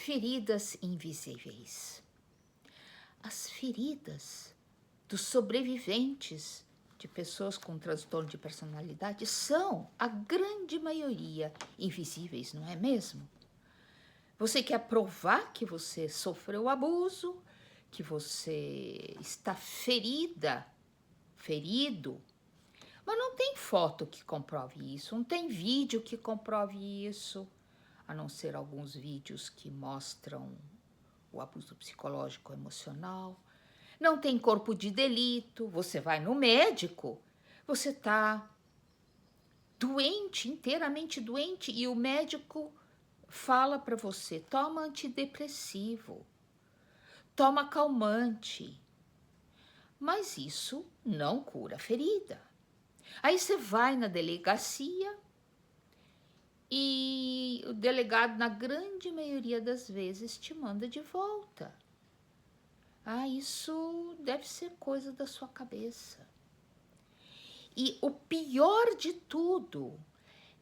Feridas invisíveis. As feridas dos sobreviventes de pessoas com transtorno de personalidade são, a grande maioria, invisíveis, não é mesmo? Você quer provar que você sofreu abuso, que você está ferido, mas não tem foto que comprove isso, não tem vídeo que comprove isso, a não ser alguns vídeos que mostram o abuso psicológico emocional. Não tem corpo de delito, você vai no médico, você está doente, inteiramente doente, e o médico fala para você, toma antidepressivo, toma calmante, mas isso não cura a ferida. Aí você vai na delegacia e o delegado, na grande maioria das vezes, te manda de volta. Ah, isso deve ser coisa da sua cabeça. E o pior de tudo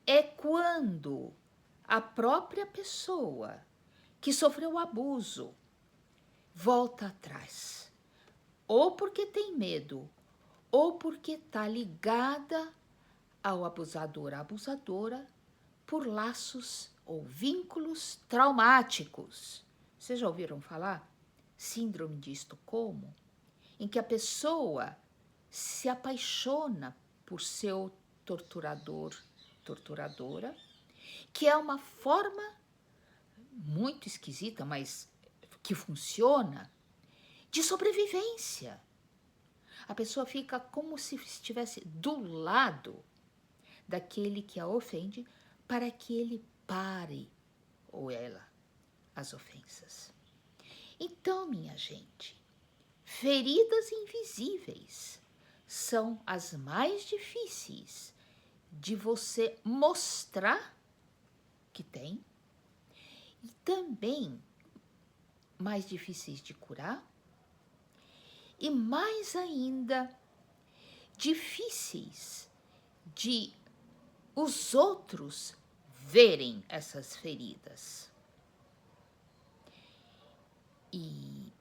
é quando a própria pessoa que sofreu abuso volta atrás. Ou porque tem medo, ou porque está ligada ao abusador, à abusadora, por laços ou vínculos traumáticos. Vocês já ouviram falar? Síndrome de Estocolmo, em que a pessoa se apaixona por seu torturador, torturadora, que é uma forma muito esquisita, mas que funciona, de sobrevivência. A pessoa fica como se estivesse do lado daquele que a ofende para que ele pare, ou ela, as ofensas. Então, minha gente, feridas invisíveis são as mais difíceis de você mostrar que tem e também mais difíceis de curar e mais ainda difíceis de os outros verem essas feridas. E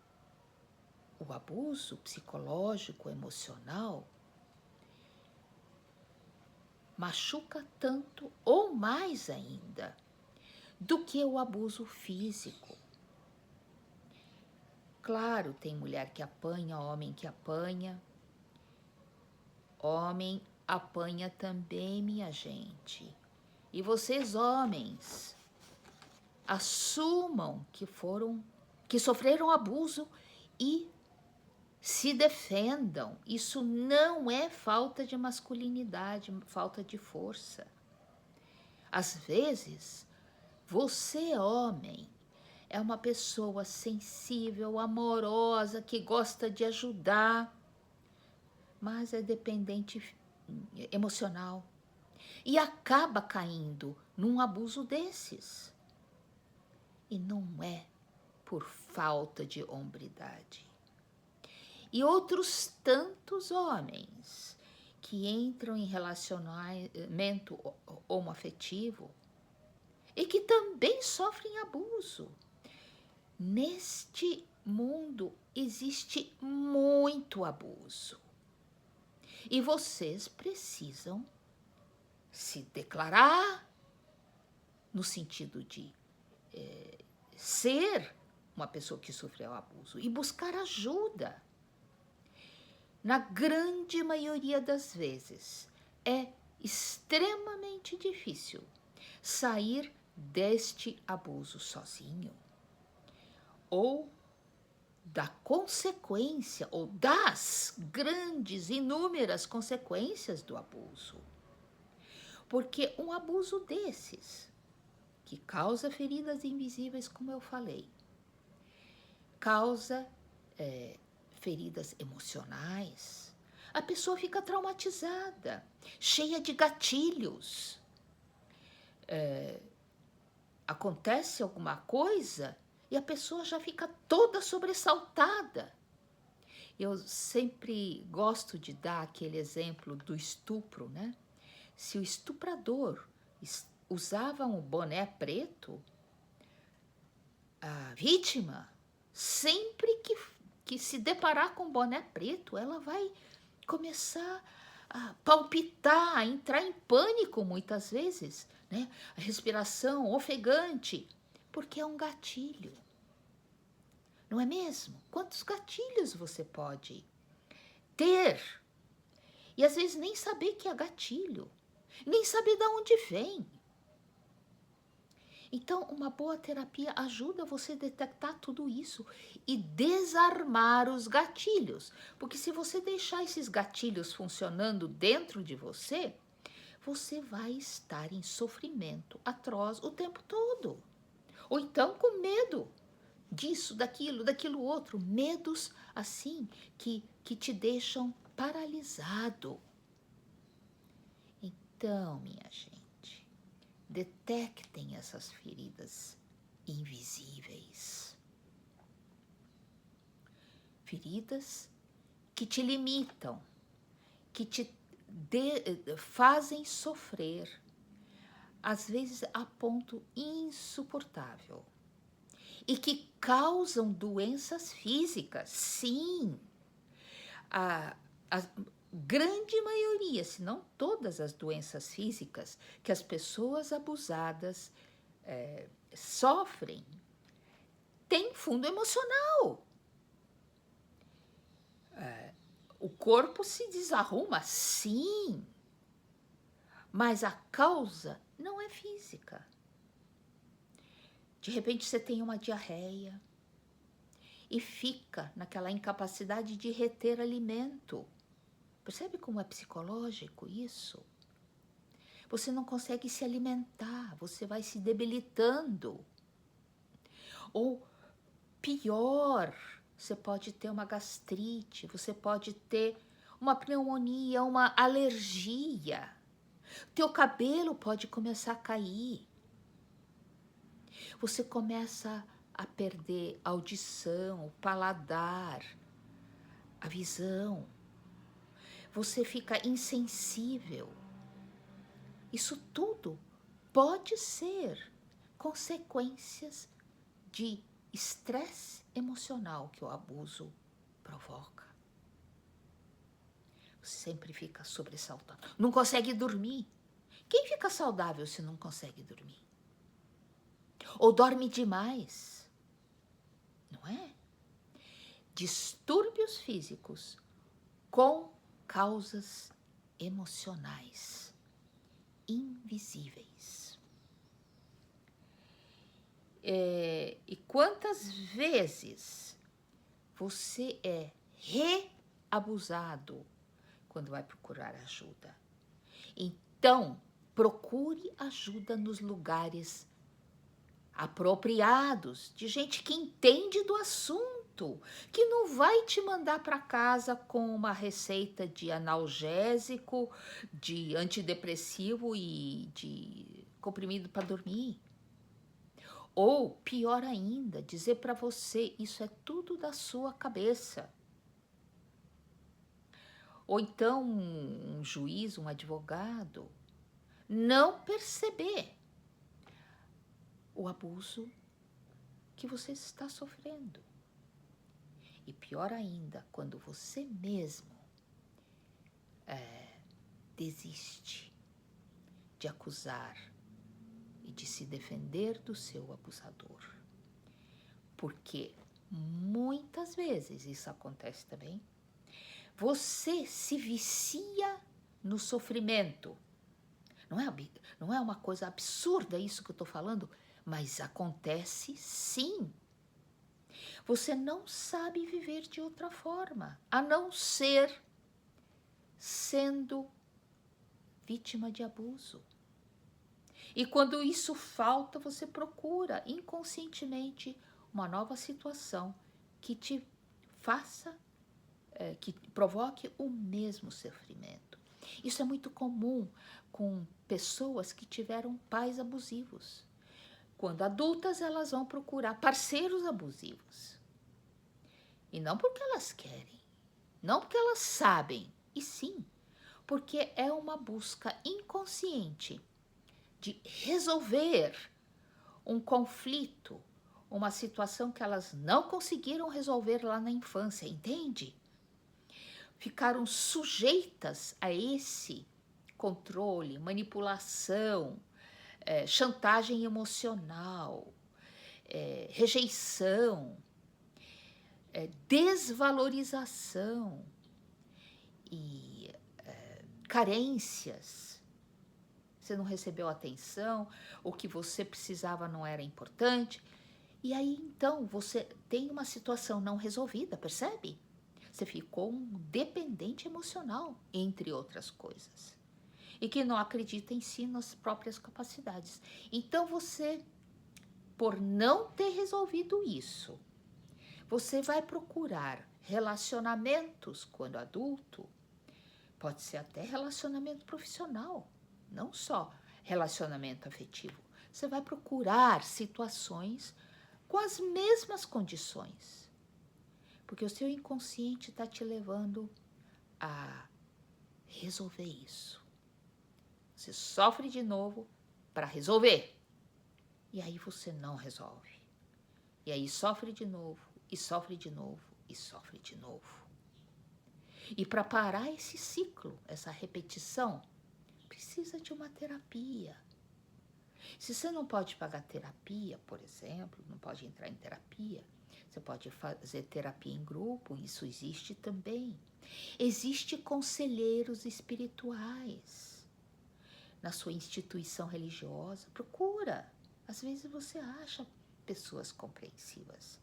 o abuso psicológico, emocional, machuca tanto ou mais ainda do que o abuso físico. Claro, tem mulher que apanha, homem que apanha. Homem apanha também, minha gente. E vocês, homens, assumam que sofreram abuso e se defendam. Isso não é falta de masculinidade, falta de força. Às vezes, você, homem, é uma pessoa sensível, amorosa, que gosta de ajudar, mas é dependente emocional e acaba caindo num abuso desses. E não é por falta de hombridade. E outros tantos homens que entram em relacionamento homoafetivo e que também sofrem abuso. Neste mundo existe muito abuso. E vocês precisam se declarar no sentido de ser uma pessoa que sofreu abuso e buscar ajuda. Na grande maioria das vezes, é extremamente difícil sair deste abuso sozinho. Ou da consequência, ou das grandes, inúmeras consequências do abuso. Porque um abuso desses, que causa feridas invisíveis, como eu falei, causa feridas emocionais, a pessoa fica traumatizada, cheia de gatilhos. Acontece alguma coisa e a pessoa já fica toda sobressaltada. Eu sempre gosto de dar aquele exemplo do estupro, né? Se o estuprador usava um boné preto, a vítima, sempre que se deparar com boné preto, ela vai começar a palpitar, a entrar em pânico muitas vezes, né? A respiração ofegante, porque é um gatilho. Não é mesmo? Quantos gatilhos você pode ter? E às vezes nem saber que é gatilho, nem saber de onde vem. Então, uma boa terapia ajuda você a detectar tudo isso e desarmar os gatilhos. Porque se você deixar esses gatilhos funcionando dentro de você, você vai estar em sofrimento atroz o tempo todo. Ou então com medo disso, daquilo outro. Medos assim que te deixam paralisado. Então, minha gente, detectem essas feridas invisíveis. Feridas que te limitam, que te fazem sofrer, às vezes a ponto insuportável, e que causam doenças físicas. Sim, a grande maioria, se não todas as doenças físicas que as pessoas abusadas sofrem, tem fundo emocional. O corpo se desarruma, sim, mas a causa não é física. De repente você tem uma diarreia e fica naquela incapacidade de reter alimento. Percebe como é psicológico isso? Você não consegue se alimentar, você vai se debilitando. Ou pior, você pode ter uma gastrite, você pode ter uma pneumonia, uma alergia. Teu cabelo pode começar a cair. Você começa a perder a audição, o paladar, a visão. Você fica insensível. Isso tudo pode ser consequências de estresse emocional que o abuso provoca. Você sempre fica sobressaltado. Não consegue dormir. Quem fica saudável se não consegue dormir? Ou dorme demais? Não é? Distúrbios físicos com causas emocionais invisíveis. E quantas vezes você é reabusado quando vai procurar ajuda? Então, procure ajuda nos lugares apropriados, de gente que entende do assunto, que não vai te mandar para casa com uma receita de analgésico, de antidepressivo e de comprimido para dormir. Ou, pior ainda, dizer para você, isso é tudo da sua cabeça. Ou então um juiz, um advogado, não perceber o abuso que você está sofrendo. E pior ainda, quando você mesmo desiste de acusar e de se defender do seu abusador. Porque muitas vezes isso acontece também. Você se vicia no sofrimento. Não é uma coisa absurda isso que eu estou falando, mas acontece sim. Você não sabe viver de outra forma, a não ser sendo vítima de abuso. E quando isso falta, você procura inconscientemente uma nova situação que te faça, que provoque o mesmo sofrimento. Isso é muito comum com pessoas que tiveram pais abusivos. Quando adultas, elas vão procurar parceiros abusivos. E não porque elas querem, não porque elas sabem, e sim, porque é uma busca inconsciente de resolver um conflito uma situação que elas não conseguiram resolver lá na infância, entende? Ficaram sujeitas a esse controle, manipulação, chantagem emocional, rejeição, desvalorização e carências. Você não recebeu atenção, o que você precisava não era importante. E aí, então, você tem uma situação não resolvida, percebe? Você ficou um dependente emocional, entre outras coisas. E que não acredita em si, nas próprias capacidades. Então, você, por não ter resolvido isso, você vai procurar relacionamentos quando adulto, pode ser até relacionamento profissional, não só relacionamento afetivo. Você vai procurar situações com as mesmas condições, porque o seu inconsciente está te levando a resolver isso. Você sofre de novo para resolver, e aí você não resolve. E aí sofre de novo, e sofre de novo, e sofre de novo. E para parar esse ciclo, essa repetição, precisa de uma terapia. Se você não pode pagar terapia, por exemplo, não pode entrar em terapia, você pode fazer terapia em grupo, isso existe também. Existem conselheiros espirituais na sua instituição religiosa. Procura. Às vezes você acha pessoas compreensivas.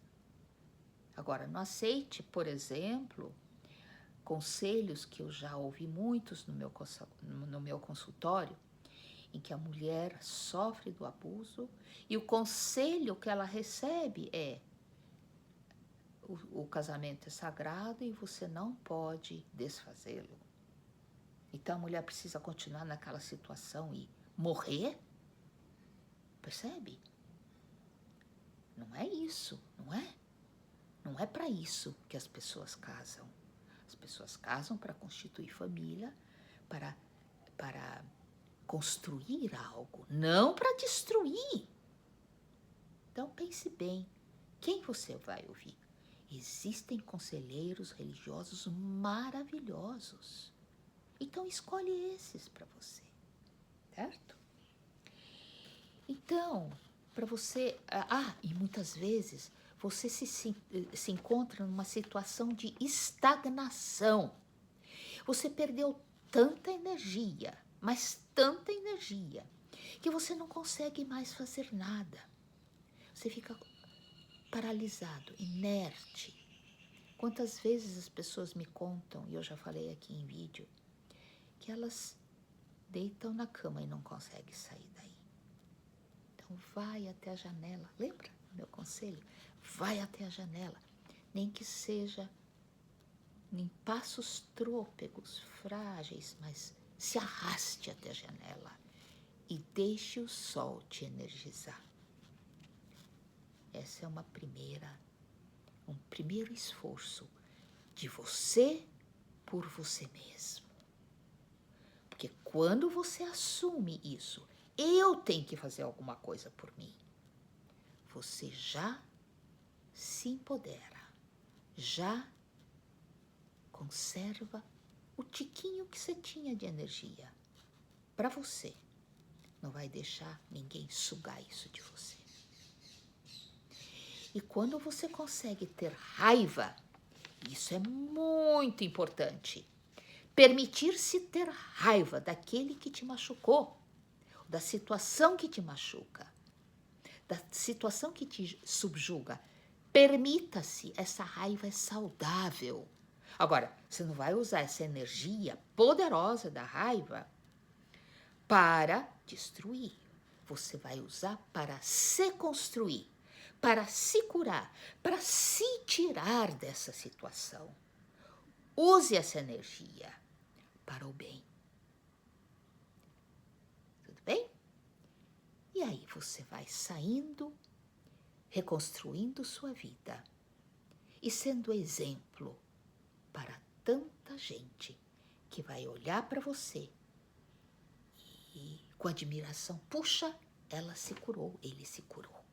Agora, não aceite, por exemplo, conselhos que eu já ouvi muitos no meu consultório, em que a mulher sofre do abuso e o conselho que ela recebe é: o casamento é sagrado e você não pode desfazê-lo. Então a mulher precisa continuar naquela situação e morrer? Percebe? Não é isso, não é? Não é para isso que as pessoas casam. As pessoas casam para constituir família, para construir algo, não para destruir. Então pense bem, quem você vai ouvir? Existem conselheiros religiosos maravilhosos. Então escolhe esses para você, certo? Então, para você... e muitas vezes você se encontra numa situação de estagnação. Você perdeu tanta energia, mas tanta energia, que você não consegue mais fazer nada. Você fica paralisado, inerte. Quantas vezes as pessoas me contam, e eu já falei aqui em vídeo, que elas deitam na cama e não conseguem sair daí. Então vai até a janela, lembra meu conselho? Vai até a janela, nem que seja em passos trôpegos, frágeis, mas se arraste até a janela e deixe o sol te energizar. Essa é um primeiro esforço de você por você mesmo. Porque quando você assume isso, eu tenho que fazer alguma coisa por mim, você já se empodera, já conserva o tiquinho que você tinha de energia para você. Não vai deixar ninguém sugar isso de você. E quando você consegue ter raiva, isso é muito importante. Permitir-se ter raiva daquele que te machucou, da situação que te machuca, da situação que te subjuga. Permita-se, essa raiva é saudável. Agora, você não vai usar essa energia poderosa da raiva para destruir. Você vai usar para se construir, para se curar, para se tirar dessa situação. Use essa energia para o bem. Tudo bem? E aí você vai saindo, reconstruindo sua vida e sendo exemplo para tanta gente que vai olhar para você e com admiração, puxa, ela se curou, ele se curou.